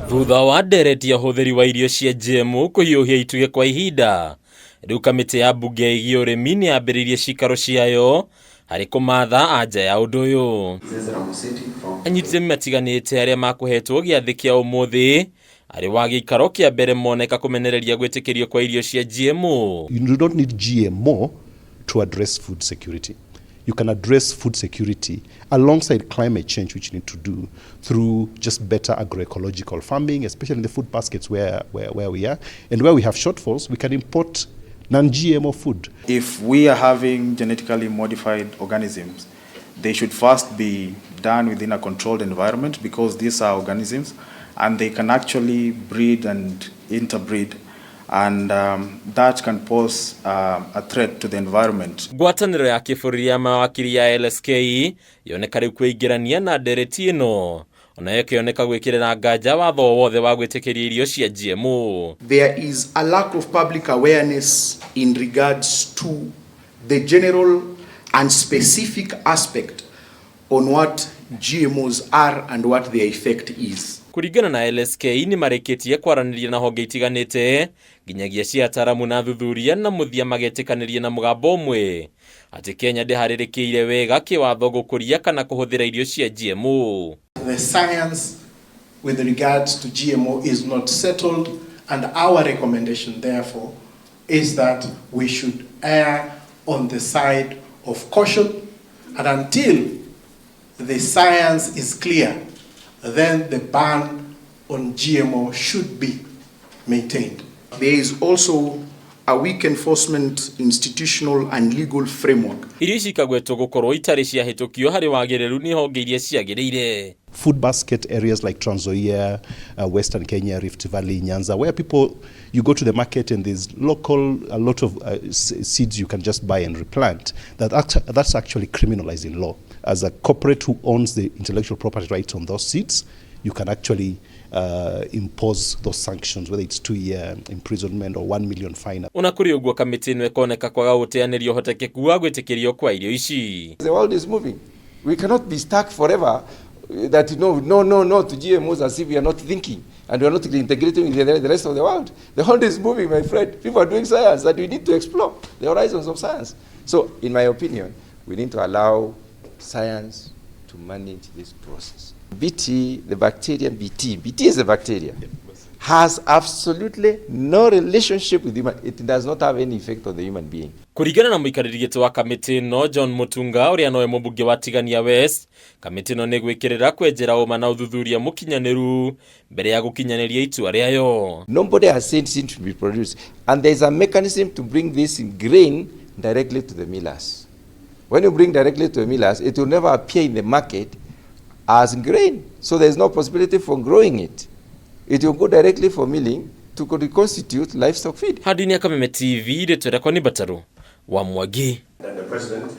Thutha wa ndereti ya uhuthiri wa irio cia GMO kuhiuhia ituge kwa ihinda, riu kamiti ya mbunge igii urimi ni yambiririe ciikaro ciayo hari kumatha anja ya undu uyu. Anyiti matiganite aria makuhetwo giathi kia umuthi ari wa giikaro kia mbere moneka kumenereria gwitikirio kwa irio cia GMO. You don't need GMO to address food security. You can address food security alongside climate change, which you need to do through just better agroecological farming, especially in the food baskets where we are. And where we have shortfalls, we can import non-GMO food. If we are having genetically modified organisms, they should first be done within a controlled environment, because these are organisms and they can actually breed and interbreed. And that can pose a threat to the environment. Ngwataniro ya kibũrũri ya mawakiri ya LSK yoneka riu kwĩingĩrania na ndereti ĩno, onayo ĩkĩoneka gwĩkĩrĩra nganja watho wothe wa gwĩtĩkĩria irio cia GMO. There is a lack of public awareness in regards to the general and specific aspect on what GMOs are and what their effect is. Kuringana na LSK ni marĩkĩtie kwaranĩria na honge itiganĩte nginyagia cia ataramu na thuthuria na muthia magetikanirie na mugambo umwe ati Kenya ndiharĩrĩkĩire wega kĩwatho gũkũria kana kũhũthĩra irio cia GMO. The science with regards to GMO is not settled, and our recommendation therefore is that we should err on the side of caution, and until the science is clear, then the ban on GMO should be maintained. There is also a weak enforcement institutional and legal framework. Irio ici ikagwetwo gukorwo itari cia hitũkio hari wagĩrĩru ni honge iria ciagĩrĩire. Food basket areas like Trans Nzoia, Western Kenya, Rift Valley, Nyanza, where people, you go to the market and there's a lot of seeds you can just buy and replant. That's actually criminalized in law. As a corporate who owns the intellectual property rights on those seeds, you can actually impose those sanctions, whether it's 2-year imprisonment or 1 million fine. Ona kuri uguo kamiti ĩno ĩkoneka kwaga gũteanĩria ũhotekeku wa gwĩtĩkĩrio kwa irio ici. The world is moving. We cannot be stuck forever that no to GMOs as if we are not thinking and we are not integrating with the rest of the world. The world is moving, my friend. People are doing science, and we need to explore the horizons of science. So, in my opinion, we need to allow science to manage this process. BT, the bacterium BT is a bacteria, has absolutely no relationship with human. It does not have any effect on the human being. Kuringana na mũikarĩri gĩtĩ wa kamiti ĩno John Mutunga ũrĩa nowe mũmbunge wa Tigania West, kamiti ĩno nĩ gwĩkĩrĩra kwenjera ũma na ũthuthuria mũkinyanĩru mbere ya gũkinyanĩria itua rĩayo. Nobody has said it should be produced, and there is a mechanism to bring this grain directly to the millers. When you bring directly to the millers, it will never appear in the market as grain, so there is no possibility for growing it. It will go directly for milling to constitute livestock feed. Hadi ni Kamiti TV, ndeto yako ni Bataru wa Mwagi. And the president,